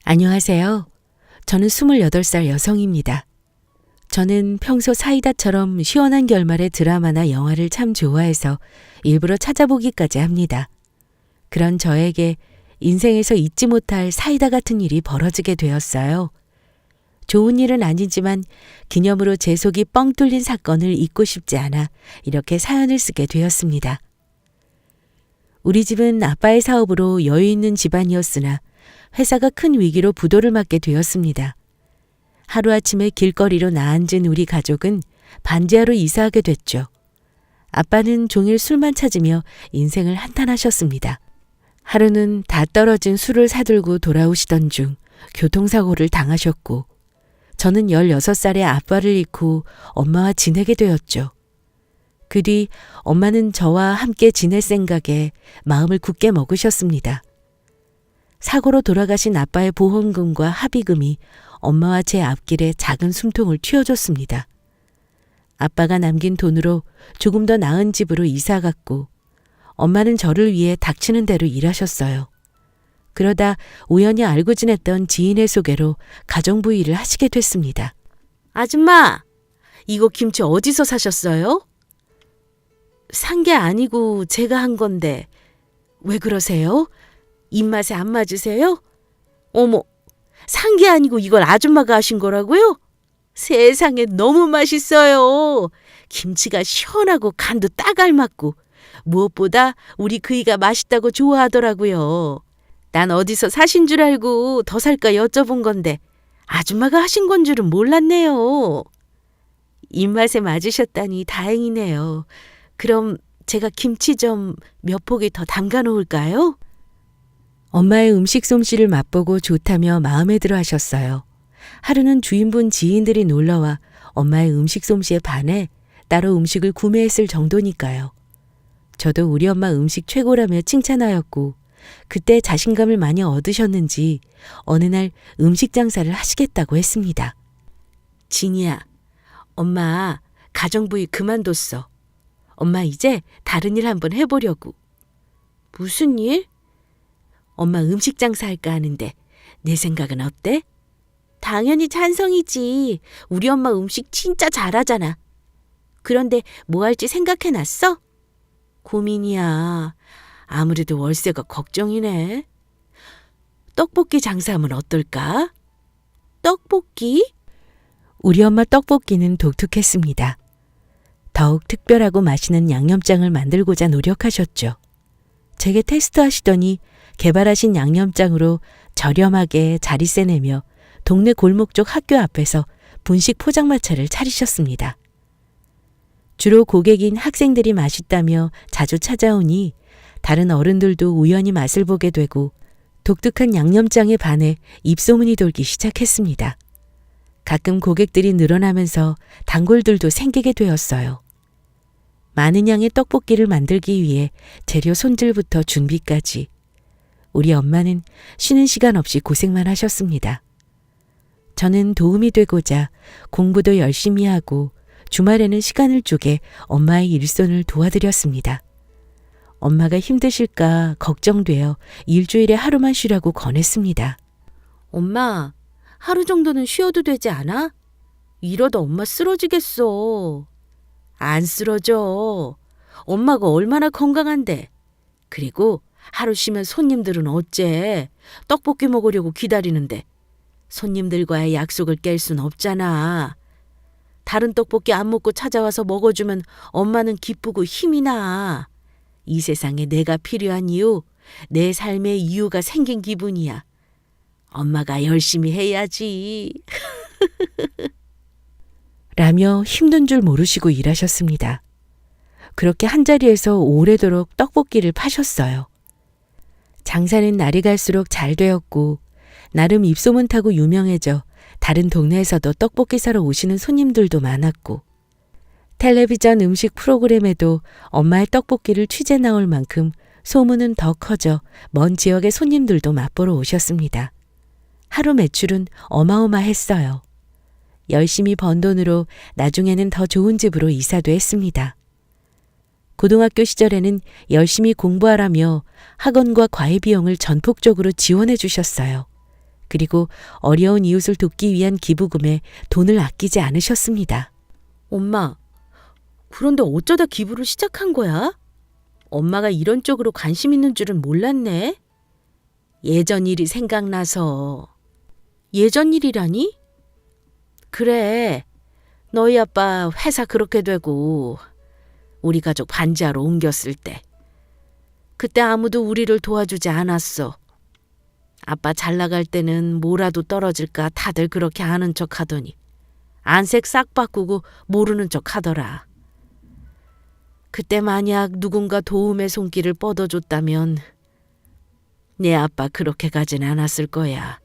안녕하세요. 저는 28살 여성입니다. 저는 평소 사이다처럼 시원한 결말의 드라마나 영화를 참 좋아해서 일부러 찾아보기까지 합니다. 그런 저에게 인생에서 잊지 못할 사이다 같은 일이 벌어지게 되었어요. 좋은 일은 아니지만 기념으로 제 속이 뻥 뚫린 사건을 잊고 싶지 않아 이렇게 사연을 쓰게 되었습니다. 우리 집은 아빠의 사업으로 여유 있는 집안이었으나 회사가 큰 위기로 부도를 맞게 되었습니다. 하루아침에 길거리로 나앉은 우리 가족은 반지하로 이사하게 됐죠. 아빠는 종일 술만 찾으며 인생을 한탄하셨습니다. 하루는 다 떨어진 술을 사들고 돌아오시던 중 교통사고를 당하셨고 저는 16살에 아빠를 잃고 엄마와 지내게 되었죠. 그 뒤 엄마는 저와 함께 지낼 생각에 마음을 굳게 먹으셨습니다. 사고로 돌아가신 아빠의 보험금과 합의금이 엄마와 제 앞길에 작은 숨통을 틔워줬습니다. 아빠가 남긴 돈으로 조금 더 나은 집으로 이사 갔고 엄마는 저를 위해 닥치는 대로 일하셨어요. 그러다 우연히 알고 지냈던 지인의 소개로 가정부 일을 하시게 됐습니다. 아줌마, 이거 김치 어디서 사셨어요? 산 게 아니고 제가 한 건데 왜 그러세요? 입맛에 안 맞으세요? 어머, 산 게 아니고 이걸 아줌마가 하신 거라고요? 세상에 너무 맛있어요. 김치가 시원하고 간도 딱 알맞고 무엇보다 우리 그이가 맛있다고 좋아하더라고요. 난 어디서 사신 줄 알고 더 살까 여쭤본 건데 아줌마가 하신 건 줄은 몰랐네요. 입맛에 맞으셨다니 다행이네요. 그럼 제가 김치 좀 몇 포기 더 담가 놓을까요? 엄마의 음식 솜씨를 맛보고 좋다며 마음에 들어 하셨어요. 하루는 주인분 지인들이 놀러와 엄마의 음식 솜씨에 반해 따로 음식을 구매했을 정도니까요. 저도 우리 엄마 음식 최고라며 칭찬하였고 그때 자신감을 많이 얻으셨는지 어느 날 음식 장사를 하시겠다고 했습니다. 진이야, 엄마 가정부일 그만뒀어. 엄마 이제 다른 일 한번 해보려고. 무슨 일? 엄마 음식 장사할까 하는데 내 생각은 어때? 당연히 찬성이지. 우리 엄마 음식 진짜 잘하잖아. 그런데 뭐 할지 생각해놨어? 고민이야. 아무래도 월세가 걱정이네. 떡볶이 장사하면 어떨까? 떡볶이? 우리 엄마 떡볶이는 독특했습니다. 더욱 특별하고 맛있는 양념장을 만들고자 노력하셨죠. 제게 테스트하시더니 개발하신 양념장으로 저렴하게 자리세 내며 동네 골목 쪽 학교 앞에서 분식 포장마차를 차리셨습니다. 주로 고객인 학생들이 맛있다며 자주 찾아오니 다른 어른들도 우연히 맛을 보게 되고 독특한 양념장에 반해 입소문이 돌기 시작했습니다. 가끔 고객들이 늘어나면서 단골들도 생기게 되었어요. 많은 양의 떡볶이를 만들기 위해 재료 손질부터 준비까지 우리 엄마는 쉬는 시간 없이 고생만 하셨습니다. 저는 도움이 되고자 공부도 열심히 하고 주말에는 시간을 쪼개 엄마의 일손을 도와드렸습니다. 엄마가 힘드실까 걱정되어 일주일에 하루만 쉬라고 권했습니다. 엄마, 하루 정도는 쉬어도 되지 않아? 이러다 엄마 쓰러지겠어. 안 쓰러져. 엄마가 얼마나 건강한데. 그리고 하루 쉬면 손님들은 어째? 떡볶이 먹으려고 기다리는데. 손님들과의 약속을 깰 순 없잖아. 다른 떡볶이 안 먹고 찾아와서 먹어주면 엄마는 기쁘고 힘이 나. 이 세상에 내가 필요한 이유, 내 삶의 이유가 생긴 기분이야. 엄마가 열심히 해야지. 라며 힘든 줄 모르시고 일하셨습니다. 그렇게 한자리에서 오래도록 떡볶이를 파셨어요. 장사는 날이 갈수록 잘 되었고 나름 입소문 타고 유명해져 다른 동네에서도 떡볶이 사러 오시는 손님들도 많았고 텔레비전 음식 프로그램에도 엄마의 떡볶이를 취재 나올 만큼 소문은 더 커져 먼 지역의 손님들도 맛보러 오셨습니다. 하루 매출은 어마어마했어요. 열심히 번 돈으로 나중에는 더 좋은 집으로 이사도 했습니다. 고등학교 시절에는 열심히 공부하라며 학원과 과외 비용을 전폭적으로 지원해 주셨어요. 그리고 어려운 이웃을 돕기 위한 기부금에 돈을 아끼지 않으셨습니다. 엄마, 그런데 어쩌다 기부를 시작한 거야? 엄마가 이런 쪽으로 관심 있는 줄은 몰랐네. 예전 일이 생각나서. 예전 일이라니? 그래, 너희 아빠 회사 그렇게 되고 우리 가족 반지하로 옮겼을 때. 그때 아무도 우리를 도와주지 않았어. 아빠 잘 나갈 때는 뭐라도 떨어질까 다들 그렇게 아는 척 하더니 안색 싹 바꾸고 모르는 척 하더라. 그때 만약 누군가 도움의 손길을 뻗어줬다면 내 아빠 그렇게 가진 않았을 거야.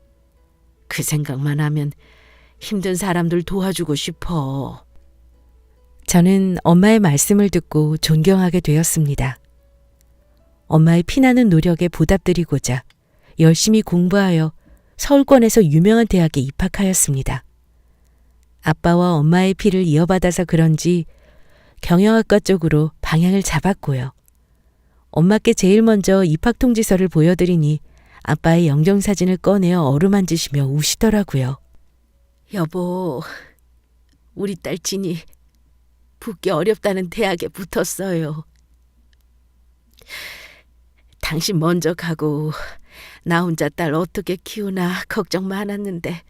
그 생각만 하면 힘든 사람들 도와주고 싶어. 저는 엄마의 말씀을 듣고 존경하게 되었습니다. 엄마의 피나는 노력에 보답드리고자 열심히 공부하여 서울권에서 유명한 대학에 입학하였습니다. 아빠와 엄마의 피를 이어받아서 그런지 경영학과 쪽으로 방향을 잡았고요. 엄마께 제일 먼저 입학 통지서를 보여드리니 아빠의 영정사진을 꺼내어 어루만지시며 우시더라고요. 여보, 우리 딸 진이 붙기 어렵다는 대학에 붙었어요. 당신 먼저 가고 나 혼자 딸 어떻게 키우나 걱정 많았는데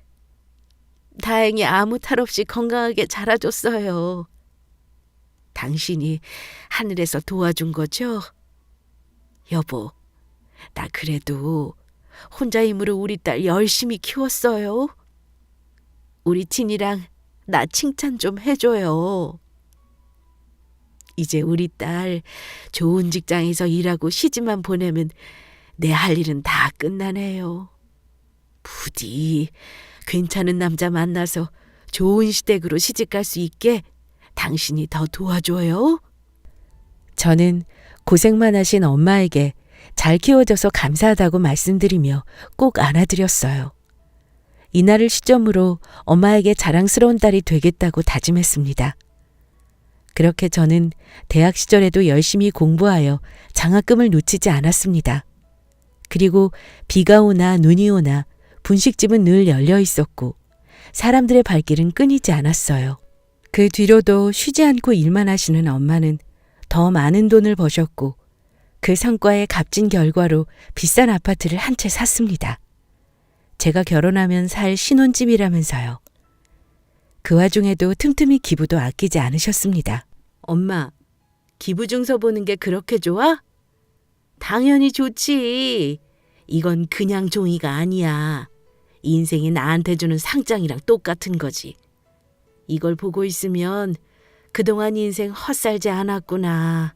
다행히 아무 탈 없이 건강하게 자라줬어요. 당신이 하늘에서 도와준 거죠? 여보, 나 그래도 혼자 힘으로 우리 딸 열심히 키웠어요. 우리 진이랑 나 칭찬 좀 해줘요. 이제 우리 딸 좋은 직장에서 일하고 시집만 보내면 내 할 일은 다 끝나네요. 부디 괜찮은 남자 만나서 좋은 시댁으로 시집갈 수 있게 당신이 더 도와줘요. 저는 고생만 하신 엄마에게 잘 키워줘서 감사하다고 말씀드리며 꼭 안아드렸어요. 이날을 시점으로 엄마에게 자랑스러운 딸이 되겠다고 다짐했습니다. 그렇게 저는 대학 시절에도 열심히 공부하여 장학금을 놓치지 않았습니다. 그리고 비가 오나 눈이 오나 분식집은 늘 열려 있었고 사람들의 발길은 끊이지 않았어요. 그 뒤로도 쉬지 않고 일만 하시는 엄마는 더 많은 돈을 버셨고 그 성과의 값진 결과로 비싼 아파트를 한 채 샀습니다. 제가 결혼하면 살 신혼집이라면서요. 그 와중에도 틈틈이 기부도 아끼지 않으셨습니다. 엄마, 기부 증서 보는 게 그렇게 좋아? 당연히 좋지. 이건 그냥 종이가 아니야. 인생이 나한테 주는 상장이랑 똑같은 거지. 이걸 보고 있으면 그동안 인생 헛살지 않았구나.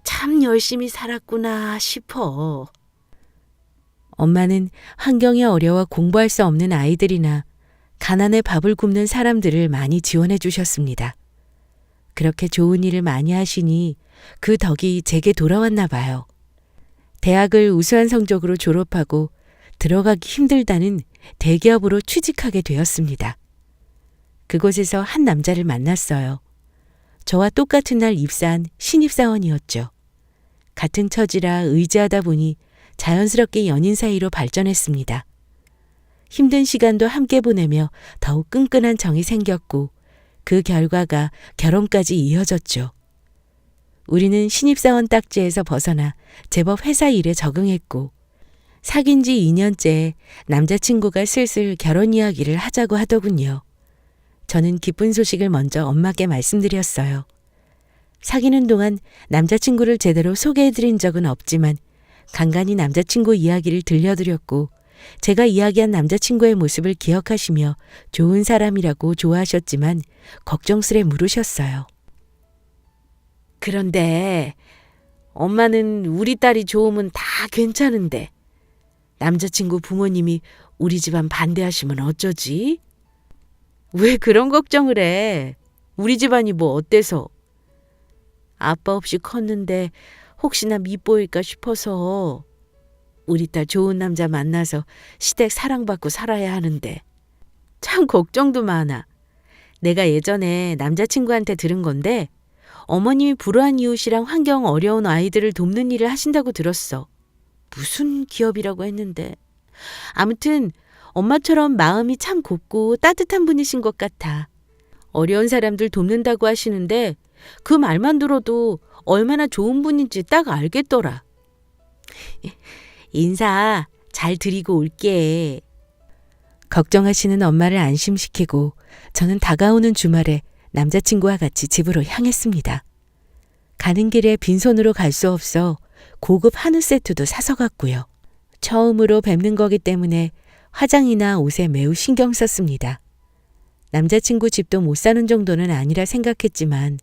참 열심히 살았구나 싶어. 엄마는 환경이 어려워 공부할 수 없는 아이들이나 가난에 밥을 굶는 사람들을 많이 지원해 주셨습니다. 그렇게 좋은 일을 많이 하시니 그 덕이 제게 돌아왔나 봐요. 대학을 우수한 성적으로 졸업하고 들어가기 힘들다는 대기업으로 취직하게 되었습니다. 그곳에서 한 남자를 만났어요. 저와 똑같은 날 입사한 신입사원이었죠. 같은 처지라 의지하다 보니 자연스럽게 연인 사이로 발전했습니다. 힘든 시간도 함께 보내며 더욱 끈끈한 정이 생겼고 그 결과가 결혼까지 이어졌죠. 우리는 신입사원 딱지에서 벗어나 제법 회사 일에 적응했고 사귄 지 2년째 남자친구가 슬슬 결혼 이야기를 하자고 하더군요. 저는 기쁜 소식을 먼저 엄마께 말씀드렸어요. 사귀는 동안 남자친구를 제대로 소개해드린 적은 없지만 간간히 남자친구 이야기를 들려드렸고 제가 이야기한 남자친구의 모습을 기억하시며 좋은 사람이라고 좋아하셨지만 걱정스레 물으셨어요. 그런데 엄마는 우리 딸이 좋으면 다 괜찮은데 남자친구 부모님이 우리 집안 반대하시면 어쩌지? 왜 그런 걱정을 해? 우리 집안이 뭐 어때서? 아빠 없이 컸는데 혹시나 밉보일까 싶어서 우리 딸 좋은 남자 만나서 시댁 사랑받고 살아야 하는데 참 걱정도 많아. 내가 예전에 남자친구한테 들은 건데 어머님이 불우한 이웃이랑 환경 어려운 아이들을 돕는 일을 하신다고 들었어. 무슨 기업이라고 했는데. 아무튼 엄마처럼 마음이 참 곱고 따뜻한 분이신 것 같아. 어려운 사람들 돕는다고 하시는데 그 말만 들어도 얼마나 좋은 분인지 딱 알겠더라. 인사 잘 드리고 올게. 걱정하시는 엄마를 안심시키고 저는 다가오는 주말에 남자친구와 같이 집으로 향했습니다. 가는 길에 빈손으로 갈 수 없어 고급 한우 세트도 사서 갔고요. 처음으로 뵙는 거기 때문에 화장이나 옷에 매우 신경 썼습니다. 남자친구 집도 못 사는 정도는 아니라 생각했지만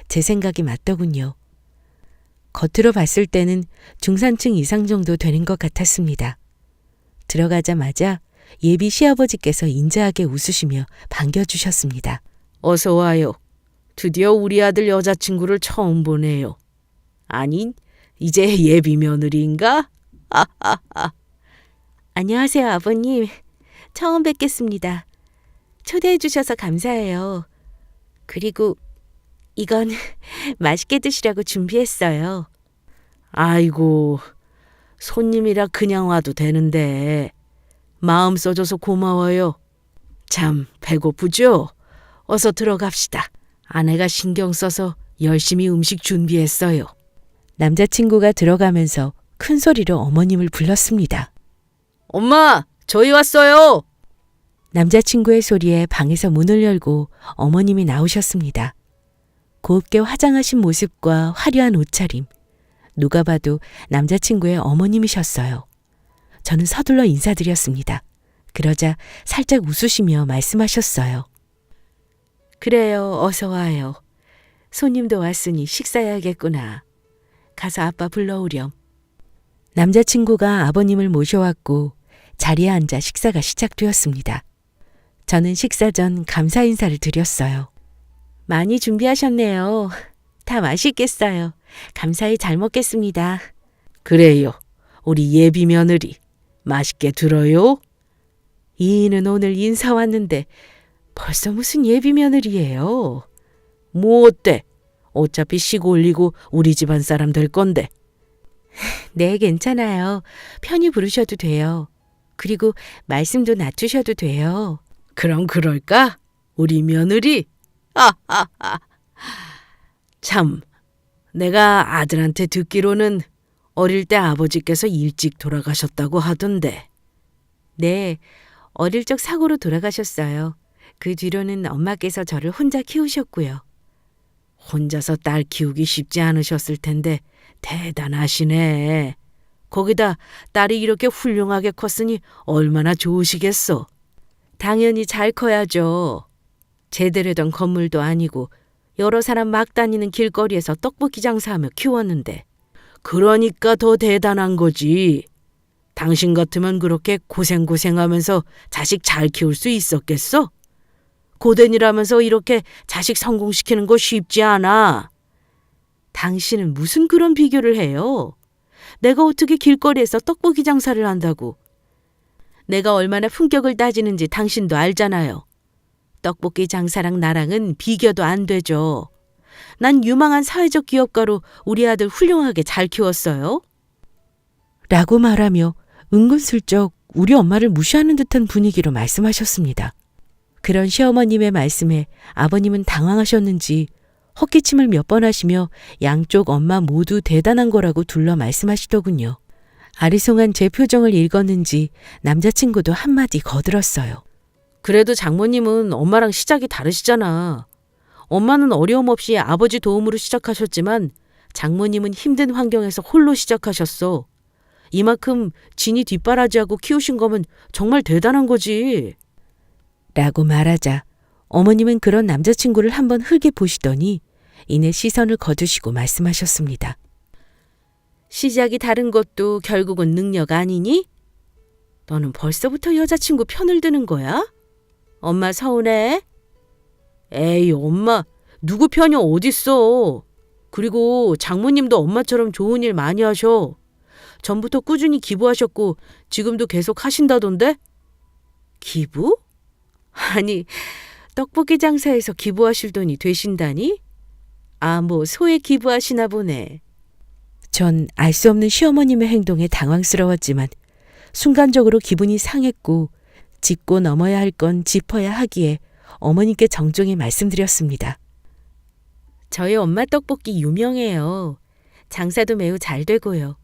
제 생각이 맞더군요. 겉으로 봤을 때는 중산층 이상 정도 되는 것 같았습니다. 들어가자마자 예비 시아버지께서 인자하게 웃으시며 반겨주셨습니다. 어서 와요. 드디어 우리 아들 여자친구를 처음 보네요. 아니, 이제 예비 며느리인가? 안녕하세요, 아버님. 처음 뵙겠습니다. 초대해 주셔서 감사해요. 그리고 이건 맛있게 드시라고 준비했어요. 아이고, 손님이라 그냥 와도 되는데 마음 써줘서 고마워요. 참 배고프죠? 어서 들어갑시다. 아내가 신경 써서 열심히 음식 준비했어요. 남자친구가 들어가면서 큰 소리로 어머님을 불렀습니다. 엄마, 저희 왔어요. 남자친구의 소리에 방에서 문을 열고 어머님이 나오셨습니다. 곱게 화장하신 모습과 화려한 옷차림. 누가 봐도 남자친구의 어머님이셨어요. 저는 서둘러 인사드렸습니다. 그러자 살짝 웃으시며 말씀하셨어요. 그래요, 어서 와요. 손님도 왔으니 식사해야겠구나. 가서 아빠 불러오렴. 남자친구가 아버님을 모셔왔고 자리에 앉아 식사가 시작되었습니다. 저는 식사 전 감사 인사를 드렸어요. 많이 준비하셨네요. 다 맛있겠어요. 감사히 잘 먹겠습니다. 그래요. 우리 예비 며느리 맛있게 들어요. 이인은 오늘 인사 왔는데 벌써 무슨 예비 며느리예요. 뭐 어때? 어차피 시고 올리고 우리 집안 사람 될 건데. 네, 괜찮아요. 편히 부르셔도 돼요. 그리고 말씀도 낮추셔도 돼요. 그럼 그럴까? 우리 며느리? 참, 내가 아들한테 듣기로는 어릴 때 아버지께서 일찍 돌아가셨다고 하던데. 네, 어릴 적 사고로 돌아가셨어요. 그 뒤로는 엄마께서 저를 혼자 키우셨고요. 혼자서 딸 키우기 쉽지 않으셨을 텐데 대단하시네. 거기다 딸이 이렇게 훌륭하게 컸으니 얼마나 좋으시겠어. 당연히 잘 커야죠. 제대로 된 건물도 아니고 여러 사람 막 다니는 길거리에서 떡볶이 장사하며 키웠는데. 그러니까 더 대단한 거지. 당신 같으면 그렇게 고생하면서 자식 잘 키울 수 있었겠어? 고된이라면서 이렇게 자식 성공시키는 거 쉽지 않아. 당신은 무슨 그런 비교를 해요? 내가 어떻게 길거리에서 떡볶이 장사를 한다고. 내가 얼마나 품격을 따지는지 당신도 알잖아요. 떡볶이 장사랑 나랑은 비교도 안 되죠. 난 유망한 사회적 기업가로 우리 아들 훌륭하게 잘 키웠어요. 라고 말하며 은근슬쩍 우리 엄마를 무시하는 듯한 분위기로 말씀하셨습니다. 그런 시어머님의 말씀에 아버님은 당황하셨는지 헛기침을 몇 번 하시며 양쪽 엄마 모두 대단한 거라고 둘러 말씀하시더군요. 아리송한 제 표정을 읽었는지 남자친구도 한마디 거들었어요. 그래도 장모님은 엄마랑 시작이 다르시잖아. 엄마는 어려움 없이 아버지 도움으로 시작하셨지만 장모님은 힘든 환경에서 홀로 시작하셨어. 이만큼 진이 뒷바라지하고 키우신 거면 정말 대단한 거지. 라고 말하자 어머님은 그런 남자친구를 한번 흘게 보시더니 이내 시선을 거두시고 말씀하셨습니다. 시작이 다른 것도 결국은 능력 아니니? 너는 벌써부터 여자친구 편을 드는 거야? 엄마 서운해? 에이, 엄마, 누구 편이 어딨어. 그리고 장모님도 엄마처럼 좋은 일 많이 하셔. 전부터 꾸준히 기부하셨고 지금도 계속 하신다던데? 기부? 아니, 떡볶이 장사에서 기부하실 돈이 되신다니? 아, 뭐 소에 기부하시나 보네. 전 알 수 없는 시어머님의 행동에 당황스러웠지만 순간적으로 기분이 상했고 짚고 넘어야 할 건 짚어야 하기에 어머니께 정중히 말씀드렸습니다. 저희 엄마 떡볶이 유명해요. 장사도 매우 잘 되고요.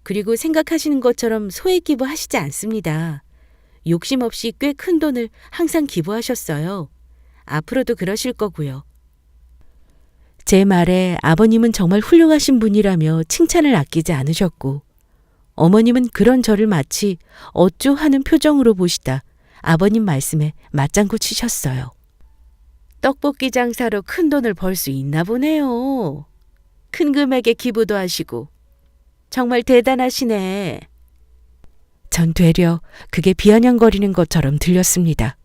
그리고 생각하시는 것처럼 소액 기부하시지 않습니다. 욕심 없이 꽤 큰 돈을 항상 기부하셨어요. 앞으로도 그러실 거고요. 제 말에 아버님은 정말 훌륭하신 분이라며 칭찬을 아끼지 않으셨고 어머님은 그런 저를 마치 어쭈 하는 표정으로 보시다 아버님 말씀에 맞장구 치셨어요. 떡볶이 장사로 큰 돈을 벌 수 있나 보네요. 큰 금액의 기부도 하시고 정말 대단하시네. 전 되려 그게 비아냥거리는 것처럼 들렸습니다.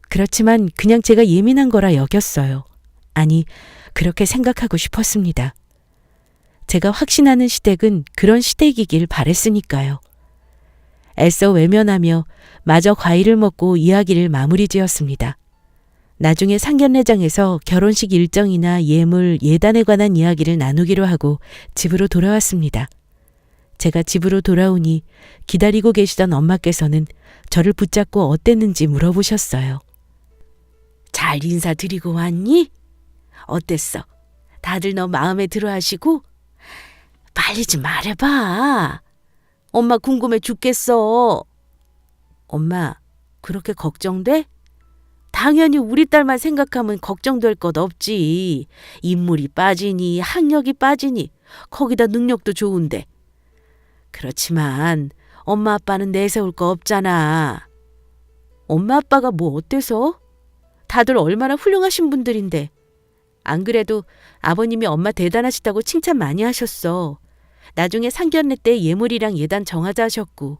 그렇지만 그냥 제가 예민한 거라 여겼어요. 아니, 그렇게 생각하고 싶었습니다. 제가 확신하는 시댁은 그런 시댁이길 바랬으니까요. 애써 외면하며 마저 과일을 먹고 이야기를 마무리 지었습니다. 나중에 상견례장에서 결혼식 일정이나 예물, 예단에 관한 이야기를 나누기로 하고 집으로 돌아왔습니다. 제가 집으로 돌아오니 기다리고 계시던 엄마께서는 저를 붙잡고 어땠는지 물어보셨어요. 잘 인사드리고 왔니? 어땠어? 다들 너 마음에 들어 하시고? 빨리 좀 말해봐. 엄마 궁금해 죽겠어. 엄마, 그렇게 걱정돼? 당연히 우리 딸만 생각하면 걱정될 것 없지. 인물이 빠지니 학력이 빠지니 거기다 능력도 좋은데. 그렇지만 엄마 아빠는 내세울 거 없잖아. 엄마 아빠가 뭐 어때서? 다들 얼마나 훌륭하신 분들인데. 안 그래도 아버님이 엄마 대단하시다고 칭찬 많이 하셨어. 나중에 상견례 때 예물이랑 예단 정하자 하셨고.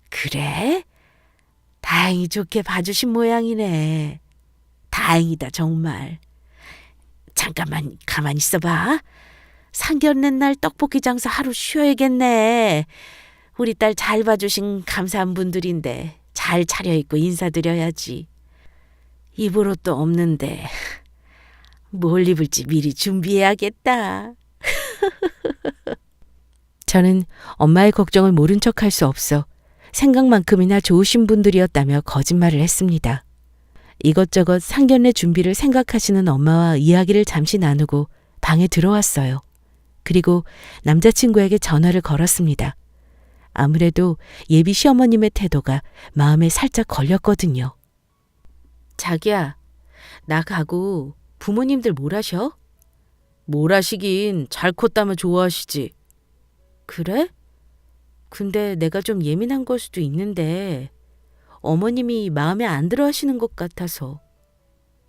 그래? 다행히 좋게 봐주신 모양이네. 다행이다 정말. 잠깐만 가만히 있어봐. 상견례 날 떡볶이 장사 하루 쉬어야겠네. 우리 딸 잘 봐주신 감사한 분들인데 잘 차려입고 인사드려야지. 입을 옷도 없는데 뭘 입을지 미리 준비해야겠다. 저는 엄마의 걱정을 모른 척할 수 없어 생각만큼이나 좋으신 분들이었다며 거짓말을 했습니다. 이것저것 상견례 준비를 생각하시는 엄마와 이야기를 잠시 나누고 방에 들어왔어요. 그리고 남자친구에게 전화를 걸었습니다. 아무래도 예비 시어머님의 태도가 마음에 살짝 걸렸거든요. 자기야, 나 가고 부모님들 뭘 하셔? 뭘 하시긴 잘 컸다면 좋아하시지. 그래? 근데 내가 좀 예민한 걸 수도 있는데 어머님이 마음에 안 들어 하시는 것 같아서.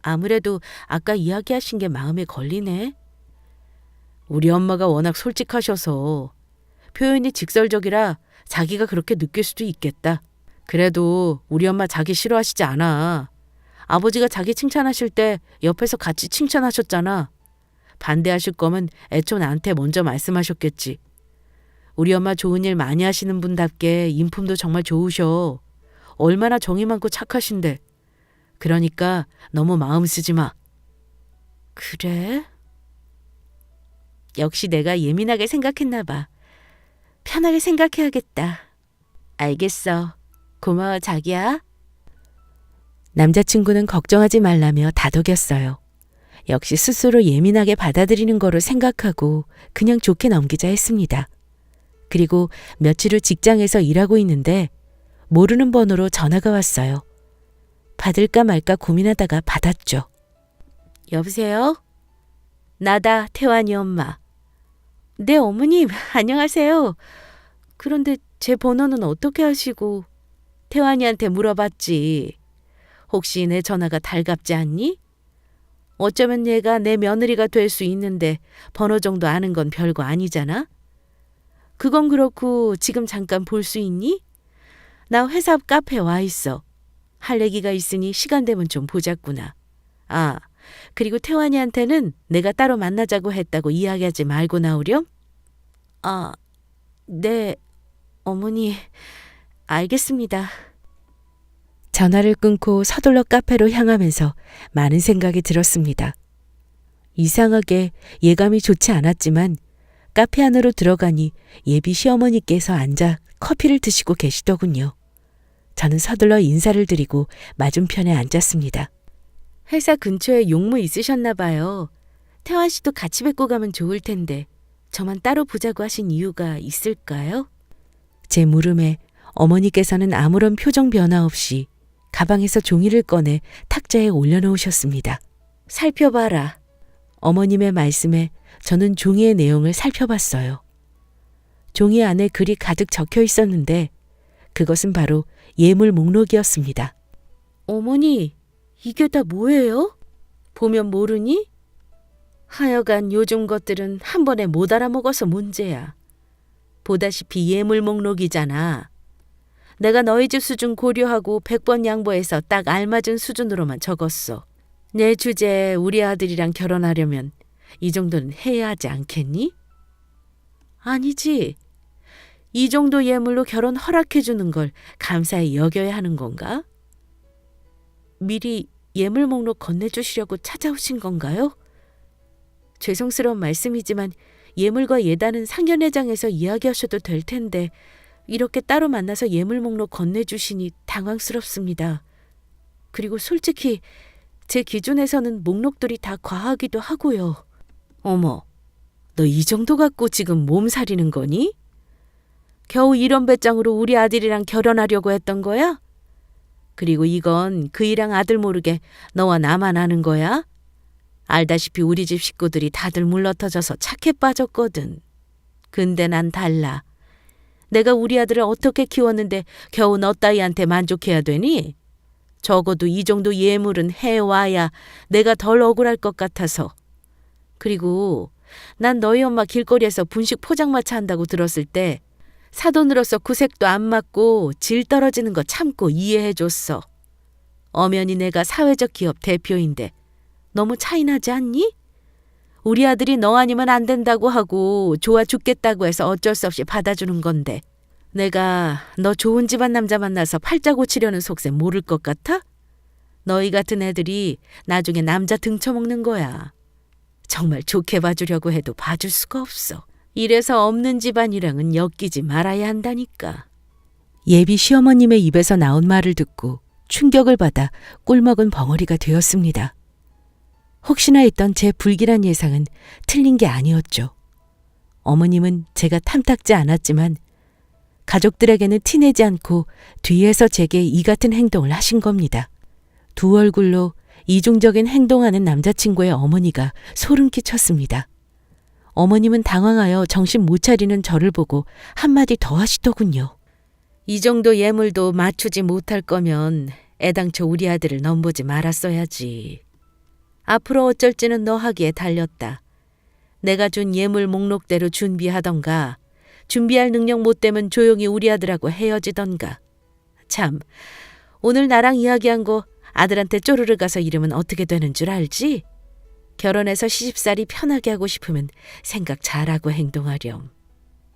아무래도 아까 이야기하신 게 마음에 걸리네. 우리 엄마가 워낙 솔직하셔서 표현이 직설적이라 자기가 그렇게 느낄 수도 있겠다. 그래도 우리 엄마 자기 싫어하시지 않아. 아버지가 자기 칭찬하실 때 옆에서 같이 칭찬하셨잖아. 반대하실 거면 애초 나한테 먼저 말씀하셨겠지. 우리 엄마 좋은 일 많이 하시는 분답게 인품도 정말 좋으셔. 얼마나 정이 많고 착하신데. 그러니까 너무 마음 쓰지 마. 그래? 역시 내가 예민하게 생각했나 봐. 편하게 생각해야겠다. 알겠어. 고마워 자기야. 남자친구는 걱정하지 말라며 다독였어요. 역시 스스로 예민하게 받아들이는 거로 생각하고 그냥 좋게 넘기자 했습니다. 그리고 며칠 후 직장에서 일하고 있는데 모르는 번호로 전화가 왔어요. 받을까 말까 고민하다가 받았죠. 여보세요? 나다, 태환이 엄마. 네, 어머님, 안녕하세요. 그런데 제 번호는 어떻게 하시고? 태환이한테 물어봤지. 혹시 내 전화가 달갑지 않니? 어쩌면 얘가 내 며느리가 될 수 있는데 번호 정도 아는 건 별거 아니잖아? 그건 그렇고 지금 잠깐 볼 수 있니? 나 회사 앞 카페 와 있어. 할 얘기가 있으니 시간 되면 좀 보자꾸나. 아, 그리고 태환이한테는 내가 따로 만나자고 했다고 이야기하지 말고 나오렴? 아, 네, 어머니, 알겠습니다. 전화를 끊고 서둘러 카페로 향하면서 많은 생각이 들었습니다. 이상하게 예감이 좋지 않았지만 카페 안으로 들어가니 예비 시어머니께서 앉아 커피를 드시고 계시더군요. 저는 서둘러 인사를 드리고 맞은편에 앉았습니다. 회사 근처에 용무 있으셨나 봐요. 태환 씨도 같이 뵙고 가면 좋을 텐데 저만 따로 보자고 하신 이유가 있을까요? 제 물음에 어머니께서는 아무런 표정 변화 없이 가방에서 종이를 꺼내 탁자에 올려놓으셨습니다. 살펴봐라. 어머님의 말씀에 저는 종이의 내용을 살펴봤어요. 종이 안에 글이 가득 적혀 있었는데 그것은 바로 예물 목록이었습니다. 어머니, 이게 다 뭐예요? 보면 모르니? 하여간 요즘 것들은 한 번에 못 알아먹어서 문제야. 보다시피 예물 목록이잖아. 내가 너희 집 수준 고려하고 100번 양보해서 딱 알맞은 수준으로만 적었어. 내 주제에 우리 아들이랑 결혼하려면 이 정도는 해야 하지 않겠니? 아니지. 이 정도 예물로 결혼 허락해 주는 걸 감사히 여겨야 하는 건가? 미리 예물 목록 건네주시려고 찾아오신 건가요? 죄송스러운 말씀이지만 예물과 예단은 상견례장에서 이야기하셔도 될 텐데 이렇게 따로 만나서 예물 목록 건네주시니 당황스럽습니다. 그리고 솔직히 제 기준에서는 목록들이 다 과하기도 하고요. 어머, 너 이 정도 갖고 지금 몸살이는 거니? 겨우 이런 배짱으로 우리 아들이랑 결혼하려고 했던 거야? 그리고 이건 그이랑 아들 모르게 너와 나만 아는 거야? 알다시피 우리 집 식구들이 다들 물러터져서 착해 빠졌거든. 근데 난 달라. 내가 우리 아들을 어떻게 키웠는데 겨우 너 따위한테 만족해야 되니? 적어도 이 정도 예물은 해와야 내가 덜 억울할 것 같아서. 그리고 난 너희 엄마 길거리에서 분식 포장마차 한다고 들었을 때 사돈으로서 구색도 안 맞고 질 떨어지는 거 참고 이해해줬어. 엄연히 내가 사회적 기업 대표인데 너무 차이나지 않니? 우리 아들이 너 아니면 안 된다고 하고 좋아 죽겠다고 해서 어쩔 수 없이 받아주는 건데 내가 너 좋은 집안 남자 만나서 팔자 고치려는 속셈 모를 것 같아? 너희 같은 애들이 나중에 남자 등쳐먹는 거야. 정말 좋게 봐주려고 해도 봐줄 수가 없어. 이래서 없는 집안이랑은 엮이지 말아야 한다니까. 예비 시어머님의 입에서 나온 말을 듣고 충격을 받아 꿀먹은 벙어리가 되었습니다. 혹시나 했던 제 불길한 예상은 틀린 게 아니었죠. 어머님은 제가 탐탁지 않았지만 가족들에게는 티내지 않고 뒤에서 제게 이 같은 행동을 하신 겁니다. 두 얼굴로 이중적인 행동하는 남자친구의 어머니가 소름 끼쳤습니다. 어머님은 당황하여 정신 못 차리는 저를 보고 한마디 더 하시더군요. 이 정도 예물도 맞추지 못할 거면 애당초 우리 아들을 넘보지 말았어야지. 앞으로 어쩔지는 너 하기에 달렸다. 내가 준 예물 목록대로 준비하던가 준비할 능력 못 되면 조용히 우리 아들하고 헤어지던가. 참, 오늘 나랑 이야기한 거 아들한테 쪼르르 가서 이러면 어떻게 되는 줄 알지? 결혼해서 시집살이 편하게 하고 싶으면 생각 잘하고 행동하렴.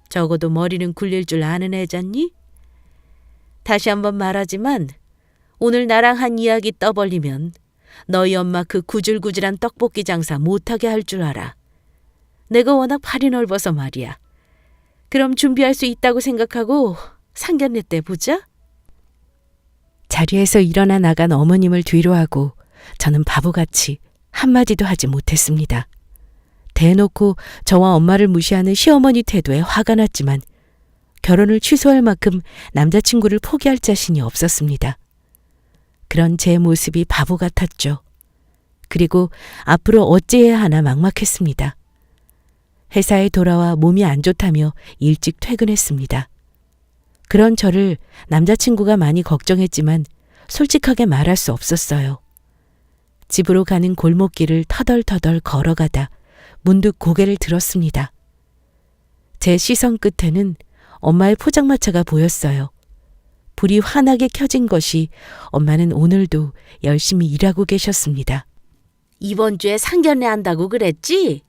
적어도 머리는 굴릴 줄 아는 애잖니? 다시 한번 말하지만 오늘 나랑 한 이야기 떠벌리면 너희 엄마 그 구질구질한 떡볶이 장사 못하게 할 줄 알아. 내가 워낙 팔이 넓어서 말이야. 그럼 준비할 수 있다고 생각하고 상견례 때 보자. 자리에서 일어나 나간 어머님을 뒤로하고 저는 바보같이 한마디도 하지 못했습니다. 대놓고 저와 엄마를 무시하는 시어머니 태도에 화가 났지만 결혼을 취소할 만큼 남자친구를 포기할 자신이 없었습니다. 그런 제 모습이 바보 같았죠. 그리고 앞으로 어찌해야 하나 막막했습니다. 회사에 돌아와 몸이 안 좋다며 일찍 퇴근했습니다. 그런 저를 남자친구가 많이 걱정했지만 솔직하게 말할 수 없었어요. 집으로 가는 골목길을 터덜터덜 걸어가다 문득 고개를 들었습니다. 제 시선 끝에는 엄마의 포장마차가 보였어요. 불이 환하게 켜진 것이 엄마는 오늘도 열심히 일하고 계셨습니다. 이번 주에 상견례 한다고 그랬지?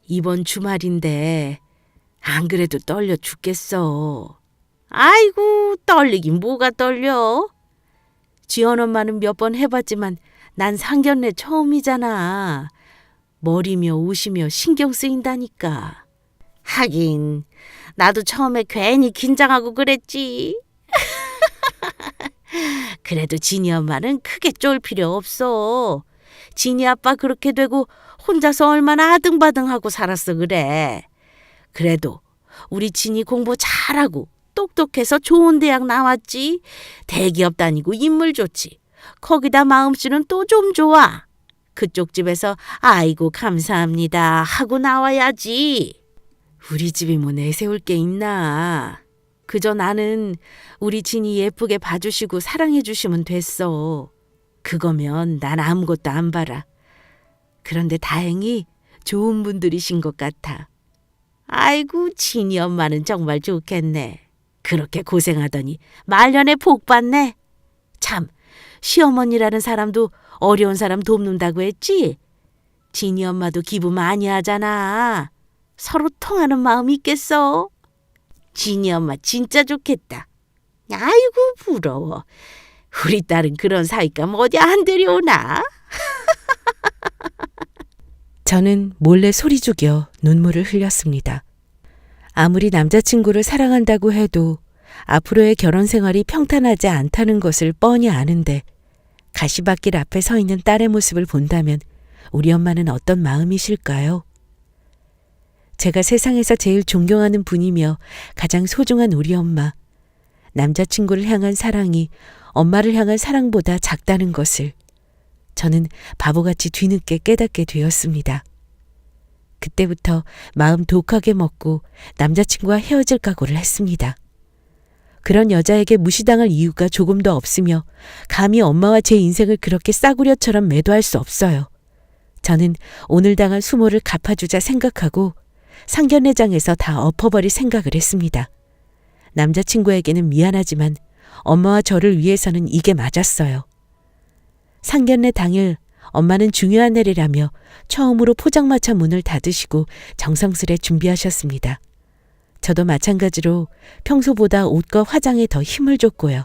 이번 주말인데 안 그래도 떨려 죽겠어. 아이고, 떨리긴 뭐가 떨려. 지연 엄마는 몇 번 해봤지만 난 상견례 처음이잖아. 머리며 옷이며 신경 쓰인다니까. 하긴 나도 처음에 괜히 긴장하고 그랬지. 그래도 진이 엄마는 크게 쫄 필요 없어. 진이 아빠 그렇게 되고 혼자서 얼마나 아등바등하고 살았어 그래. 그래도 우리 진이 공부 잘하고 똑똑해서 좋은 대학 나왔지. 대기업 다니고 인물 좋지. 거기다 마음씨는 또 좀 좋아. 그쪽 집에서 아이고 감사합니다 하고 나와야지. 우리 집이 뭐 내세울 게 있나. 그저 나는 우리 진이 예쁘게 봐주시고 사랑해주시면 됐어. 그거면 난 아무것도 안 바라. 그런데 다행히 좋은 분들이신 것 같아. 아이고 진이 엄마는 정말 좋겠네. 그렇게 고생하더니 말년에 복 받네. 참, 시어머니라는 사람도 어려운 사람 돕는다고 했지? 진이 엄마도 기부 많이 하잖아. 서로 통하는 마음 있겠어? 진이 엄마 진짜 좋겠다. 아이고 부러워. 우리 딸은 그런 사위감 어디 안 데려오나? 저는 몰래 소리 죽여 눈물을 흘렸습니다. 아무리 남자친구를 사랑한다고 해도 앞으로의 결혼 생활이 평탄하지 않다는 것을 뻔히 아는데 가시밭길 앞에 서 있는 딸의 모습을 본다면 우리 엄마는 어떤 마음이실까요? 제가 세상에서 제일 존경하는 분이며 가장 소중한 우리 엄마. 남자친구를 향한 사랑이 엄마를 향한 사랑보다 작다는 것을 저는 바보같이 뒤늦게 깨닫게 되었습니다. 그때부터 마음 독하게 먹고 남자친구와 헤어질 각오를 했습니다. 그런 여자에게 무시당할 이유가 조금도 없으며 감히 엄마와 제 인생을 그렇게 싸구려처럼 매도할 수 없어요. 저는 오늘 당한 수모를 갚아주자 생각하고 상견례장에서 다 엎어버릴 생각을 했습니다. 남자친구에게는 미안하지만 엄마와 저를 위해서는 이게 맞았어요. 상견례 당일 엄마는 중요한 날이라며 처음으로 포장마차 문을 닫으시고 정성스레 준비하셨습니다. 저도 마찬가지로 평소보다 옷과 화장에 더 힘을 줬고요.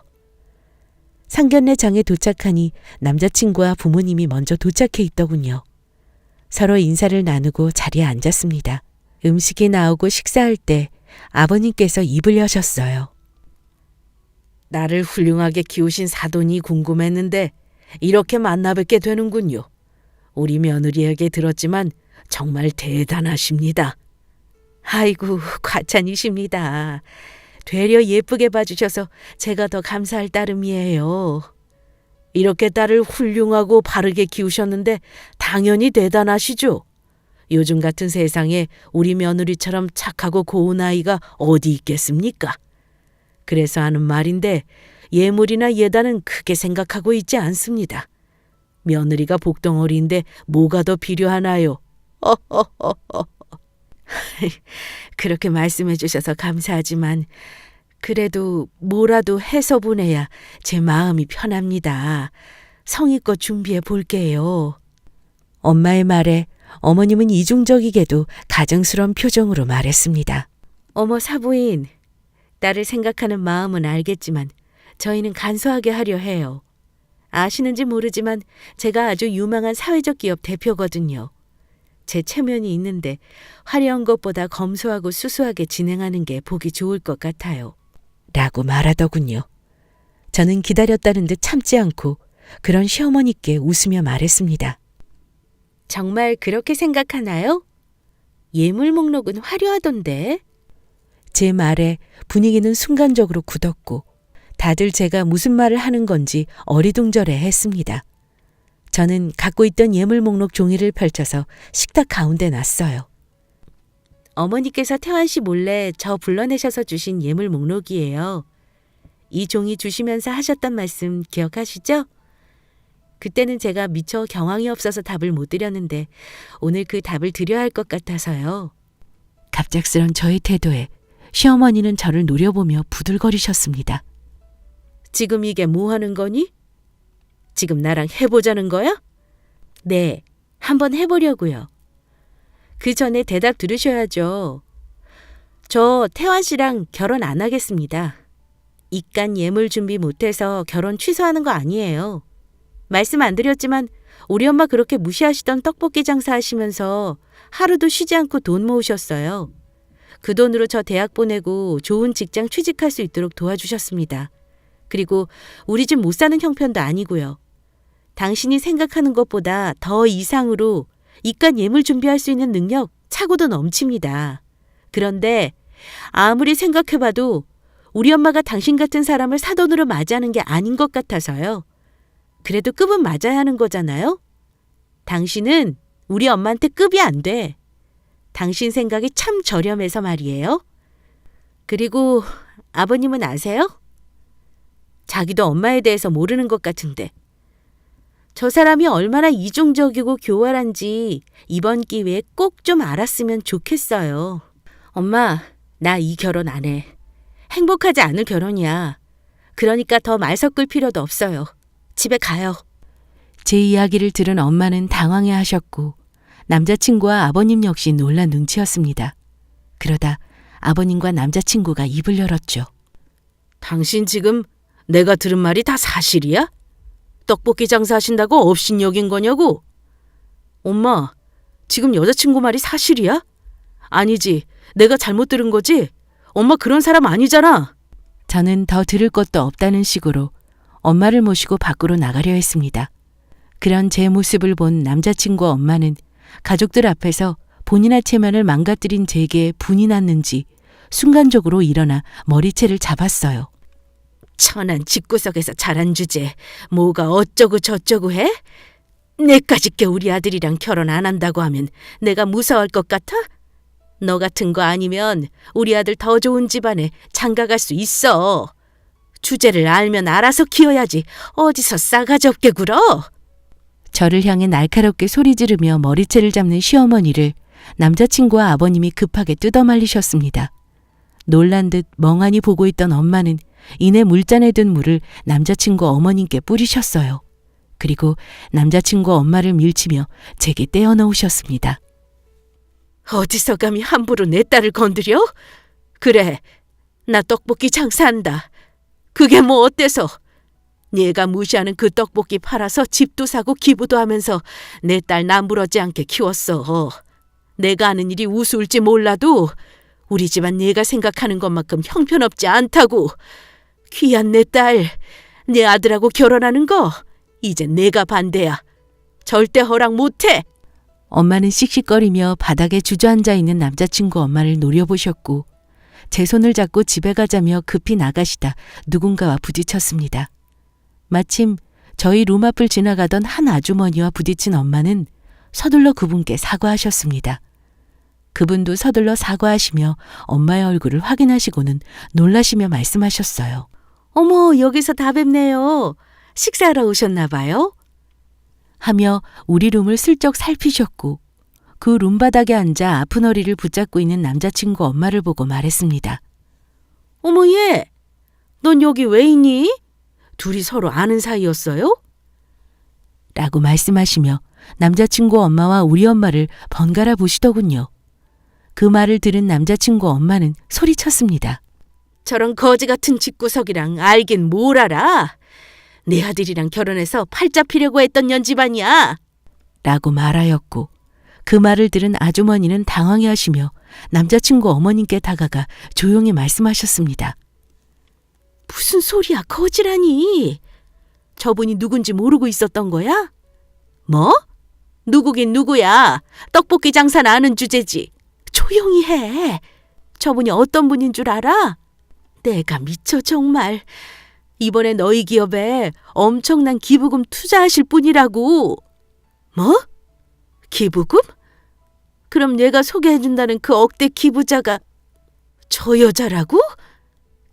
상견례장에 도착하니 남자친구와 부모님이 먼저 도착해 있더군요. 서로 인사를 나누고 자리에 앉았습니다. 음식이 나오고 식사할 때 아버님께서 입을 여셨어요. 나를 훌륭하게 키우신 사돈이 궁금했는데 이렇게 만나 뵙게 되는군요. 우리 며느리에게 들었지만 정말 대단하십니다. 아이고, 과찬이십니다. 되려 예쁘게 봐주셔서 제가 더 감사할 따름이에요. 이렇게 딸을 훌륭하고 바르게 키우셨는데 당연히 대단하시죠. 요즘 같은 세상에 우리 며느리처럼 착하고 고운 아이가 어디 있겠습니까? 그래서 하는 말인데 예물이나 예단은 크게 생각하고 있지 않습니다. 며느리가 복덩어리인데 뭐가 더 필요하나요? 그렇게 말씀해 주셔서 감사하지만 그래도 뭐라도 해서 보내야 제 마음이 편합니다. 성의껏 준비해 볼게요. 엄마의 말에 어머님은 이중적이게도 가증스러운 표정으로 말했습니다. 어머 사부인, 딸을 생각하는 마음은 알겠지만 저희는 간소하게 하려 해요. 아시는지 모르지만 제가 아주 유망한 사회적 기업 대표거든요. 제 체면이 있는데 화려한 것보다 검소하고 수수하게 진행하는 게 보기 좋을 것 같아요. 라고 말하더군요. 저는 기다렸다는 듯 참지 않고 그런 시어머니께 웃으며 말했습니다. 정말 그렇게 생각하나요? 예물 목록은 화려하던데. 제 말에 분위기는 순간적으로 굳었고 다들 제가 무슨 말을 하는 건지 어리둥절해 했습니다. 저는 갖고 있던 예물 목록 종이를 펼쳐서 식탁 가운데 놨어요. 어머니께서 태환 씨 몰래 저 불러내셔서 주신 예물 목록이에요. 이 종이 주시면서 하셨던 말씀 기억하시죠? 그때는 제가 미처 경황이 없어서 답을 못 드렸는데 오늘 그 답을 드려야 할 것 같아서요. 갑작스런 저의 태도에 시어머니는 저를 노려보며 부들거리셨습니다. 지금 이게 뭐 하는 거니? 지금 나랑 해보자는 거야? 네, 한번 해보려고요. 그 전에 대답 들으셔야죠. 저 태환 씨랑 결혼 안 하겠습니다. 입간 예물 준비 못해서 결혼 취소하는 거 아니에요. 말씀 안 드렸지만 우리 엄마 그렇게 무시하시던 떡볶이 장사 하시면서 하루도 쉬지 않고 돈 모으셨어요. 그 돈으로 저 대학 보내고 좋은 직장 취직할 수 있도록 도와주셨습니다. 그리고 우리 집 못 사는 형편도 아니고요. 당신이 생각하는 것보다 더 이상으로 이깟 예물 준비할 수 있는 능력 차고도 넘칩니다. 그런데 아무리 생각해봐도 우리 엄마가 당신 같은 사람을 사돈으로 맞이하는 게 아닌 것 같아서요. 그래도 급은 맞아야 하는 거잖아요. 당신은 우리 엄마한테 급이 안 돼. 당신 생각이 참 저렴해서 말이에요. 그리고 아버님은 아세요? 자기도 엄마에 대해서 모르는 것 같은데. 저 사람이 얼마나 이중적이고 교활한지 이번 기회에 꼭 좀 알았으면 좋겠어요. 엄마, 나 이 결혼 안 해. 행복하지 않을 결혼이야. 그러니까 더 말 섞을 필요도 없어요. 집에 가요. 제 이야기를 들은 엄마는 당황해 하셨고 남자친구와 아버님 역시 놀란 눈치였습니다. 그러다 아버님과 남자친구가 입을 열었죠. 당신 지금 내가 들은 말이 다 사실이야? 떡볶이 장사하신다고 업신여긴 거냐고? 엄마, 지금 여자친구 말이 사실이야? 아니지, 내가 잘못 들은 거지? 엄마 그런 사람 아니잖아. 저는 더 들을 것도 없다는 식으로 엄마를 모시고 밖으로 나가려 했습니다. 그런 제 모습을 본 남자친구와 엄마는 가족들 앞에서 본인의 체면을 망가뜨린 제게 분이 났는지 순간적으로 일어나 머리채를 잡았어요. 천한 집구석에서 자란 주제 뭐가 어쩌고 저쩌고 해? 내까짓 게 우리 아들이랑 결혼 안 한다고 하면 내가 무서워할 것 같아? 너 같은 거 아니면 우리 아들 더 좋은 집안에 장가갈 수 있어. 주제를 알면 알아서 키워야지 어디서 싸가지 없게 굴어. 저를 향해 날카롭게 소리 지르며 머리채를 잡는 시어머니를 남자친구와 아버님이 급하게 뜯어말리셨습니다. 놀란 듯 멍하니 보고 있던 엄마는 이내 물잔에 든 물을 남자친구 어머님께 뿌리셨어요. 그리고 남자친구 엄마를 밀치며 제게 떼어놓으셨습니다. 어디서 감히 함부로 내 딸을 건드려? 그래, 나 떡볶이 장사한다. 그게 뭐 어때서? 네가 무시하는 그 떡볶이 팔아서 집도 사고 기부도 하면서 내 딸 남부러지 않게 키웠어. 내가 하는 일이 우스울지 몰라도 우리 집안 네가 생각하는 것만큼 형편없지 않다고. 귀한 내 딸, 내 아들하고 결혼하는 거 이제 내가 반대야. 절대 허락 못해. 엄마는 씩씩거리며 바닥에 주저앉아 있는 남자친구 엄마를 노려보셨고 제 손을 잡고 집에 가자며 급히 나가시다 누군가와 부딪혔습니다. 마침 저희 룸 앞을 지나가던 한 아주머니와 부딪힌 엄마는 서둘러 그분께 사과하셨습니다. 그분도 서둘러 사과하시며 엄마의 얼굴을 확인하시고는 놀라시며 말씀하셨어요. 어머, 여기서 다 뵙네요. 식사하러 오셨나 봐요? 하며 우리 룸을 슬쩍 살피셨고 그 룸바닥에 앉아 아픈 허리를 붙잡고 있는 남자친구 엄마를 보고 말했습니다. 어머 얘, 넌 여기 왜 있니? 둘이 서로 아는 사이였어요? 라고 말씀하시며 남자친구 엄마와 우리 엄마를 번갈아 보시더군요. 그 말을 들은 남자친구 엄마는 소리쳤습니다. 저런 거지 같은 집구석이랑 알긴 뭘 알아? 내 아들이랑 결혼해서 팔자 피려고 했던 년집안이야. 라고 말하였고 그 말을 들은 아주머니는 당황해하시며 남자친구 어머님께 다가가 조용히 말씀하셨습니다. 무슨 소리야, 거지라니. 저분이 누군지 모르고 있었던 거야? 뭐? 누구긴 누구야. 떡볶이 장사는 아는 주제지. 조용히 해. 저분이 어떤 분인 줄 알아? 내가 미쳐 정말. 이번에 너희 기업에 엄청난 기부금 투자하실 분이라고. 뭐? 기부금? 그럼 내가 소개해준다는 그 억대 기부자가 저 여자라고?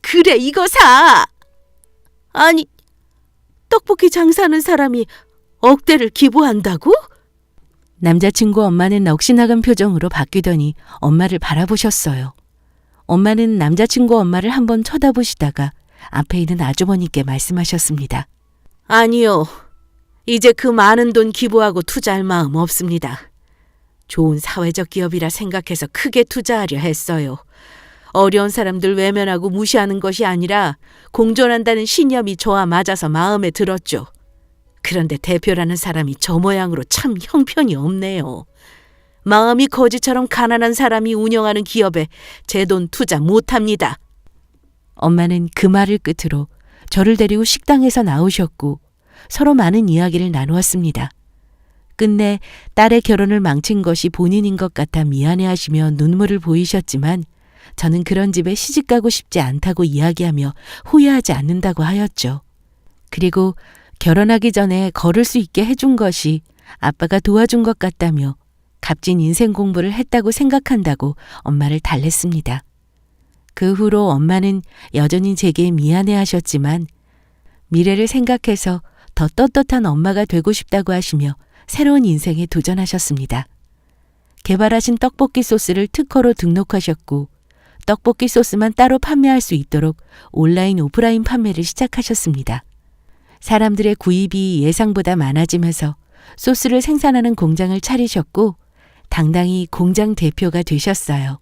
그래, 이거 사! 아니, 떡볶이 장사하는 사람이 억대를 기부한다고? 남자친구 엄마는 넋이나간 표정으로 바뀌더니 엄마를 바라보셨어요. 엄마는 남자친구 엄마를 한번 쳐다보시다가 앞에 있는 아주머니께 말씀하셨습니다. 아니요. 이제 그 많은 돈 기부하고 투자할 마음 없습니다. 좋은 사회적 기업이라 생각해서 크게 투자하려 했어요. 어려운 사람들 외면하고 무시하는 것이 아니라 공존한다는 신념이 저와 맞아서 마음에 들었죠. 그런데 대표라는 사람이 저 모양으로 참 형편이 없네요. 마음이 거지처럼 가난한 사람이 운영하는 기업에 제 돈 투자 못합니다. 엄마는 그 말을 끝으로 저를 데리고 식당에서 나오셨고 서로 많은 이야기를 나누었습니다. 끝내 딸의 결혼을 망친 것이 본인인 것 같아 미안해하시며 눈물을 보이셨지만 저는 그런 집에 시집가고 싶지 않다고 이야기하며 후회하지 않는다고 하였죠. 그리고 결혼하기 전에 걸을 수 있게 해준 것이 아빠가 도와준 것 같다며 값진 인생 공부를 했다고 생각한다고 엄마를 달랬습니다. 그 후로 엄마는 여전히 제게 미안해하셨지만 미래를 생각해서 더 떳떳한 엄마가 되고 싶다고 하시며 새로운 인생에 도전하셨습니다. 개발하신 떡볶이 소스를 특허로 등록하셨고 떡볶이 소스만 따로 판매할 수 있도록 온라인 오프라인 판매를 시작하셨습니다. 사람들의 구입이 예상보다 많아지면서 소스를 생산하는 공장을 차리셨고 당당히 공장 대표가 되셨어요.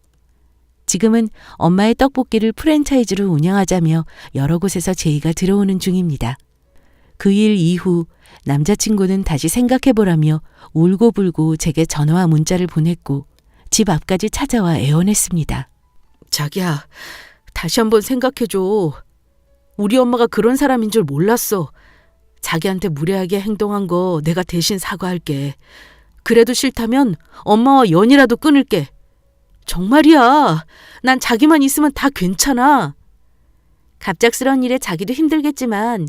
지금은 엄마의 떡볶이를 프랜차이즈로 운영하자며 여러 곳에서 제의가 들어오는 중입니다. 그 일 이후 남자친구는 다시 생각해보라며 울고불고 제게 전화와 문자를 보냈고 집 앞까지 찾아와 애원했습니다. 자기야, 다시 한번 생각해줘. 우리 엄마가 그런 사람인 줄 몰랐어. 자기한테 무례하게 행동한 거 내가 대신 사과할게. 그래도 싫다면 엄마와 연이라도 끊을게. 정말이야. 난 자기만 있으면 다 괜찮아. 갑작스러운 일에 자기도 힘들겠지만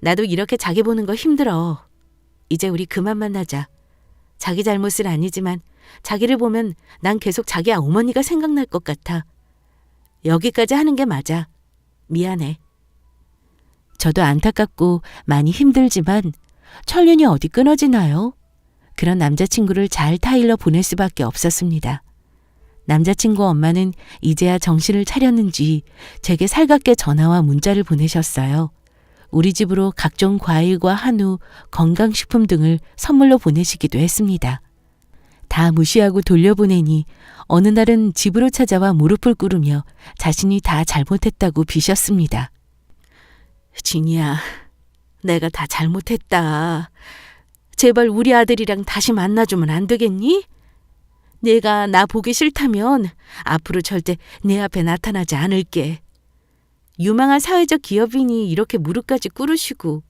나도 이렇게 자기 보는 거 힘들어. 이제 우리 그만 만나자. 자기 잘못은 아니지만 자기를 보면 난 계속 자기 어머니가 생각날 것 같아. 여기까지 하는 게 맞아. 미안해. 저도 안타깝고 많이 힘들지만 천륜이 어디 끊어지나요? 그런 남자친구를 잘 타일러 보낼 수밖에 없었습니다. 남자친구 엄마는 이제야 정신을 차렸는지 제게 살갑게 전화와 문자를 보내셨어요. 우리 집으로 각종 과일과 한우, 건강식품 등을 선물로 보내시기도 했습니다. 다 무시하고 돌려보내니 어느 날은 집으로 찾아와 무릎을 꿇으며 자신이 다 잘못했다고 비셨습니다. 진이야, 내가 다 잘못했다. 제발 우리 아들이랑 다시 만나주면 안 되겠니? 내가 나 보기 싫다면 앞으로 절대 내 앞에 나타나지 않을게. 유망한 사회적 기업인이 이렇게 무릎까지 꿇으시고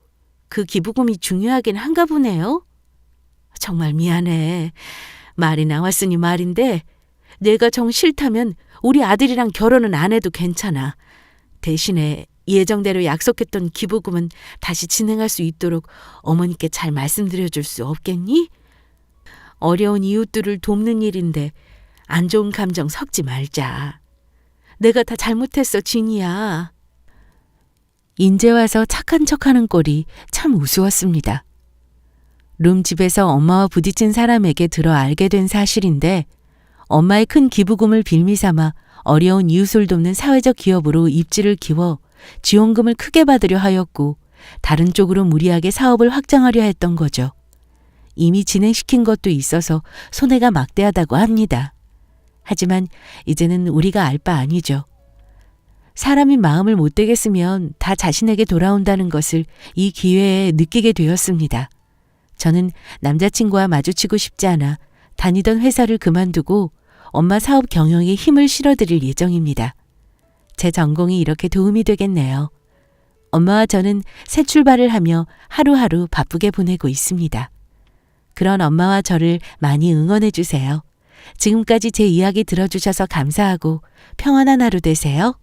그 기부금이 중요하긴 한가 보네요. 정말 미안해. 말이 나왔으니 말인데 내가 정 싫다면 우리 아들이랑 결혼은 안 해도 괜찮아. 대신에 예정대로 약속했던 기부금은 다시 진행할 수 있도록 어머니께 잘 말씀드려줄 수 없겠니? 어려운 이웃들을 돕는 일인데 안 좋은 감정 섞지 말자. 내가 다 잘못했어, 진이야. 인제 와서 착한 척하는 꼴이 참 우스웠습니다. 룸집에서 엄마와 부딪힌 사람에게 들어 알게 된 사실인데 엄마의 큰 기부금을 빌미삼아 어려운 이웃을 돕는 사회적 기업으로 입지를 키워 지원금을 크게 받으려 하였고 다른 쪽으로 무리하게 사업을 확장하려 했던 거죠. 이미 진행시킨 것도 있어서 손해가 막대하다고 합니다. 하지만 이제는 우리가 알 바 아니죠. 사람이 마음을 못되게 쓰면 다 자신에게 돌아온다는 것을 이 기회에 느끼게 되었습니다. 저는 남자친구와 마주치고 싶지 않아 다니던 회사를 그만두고 엄마 사업 경영에 힘을 실어드릴 예정입니다. 제 전공이 이렇게 도움이 되겠네요. 엄마와 저는 새 출발을 하며 하루하루 바쁘게 보내고 있습니다. 그런 엄마와 저를 많이 응원해 주세요. 지금까지 제 이야기 들어주셔서 감사하고 평안한 하루 되세요.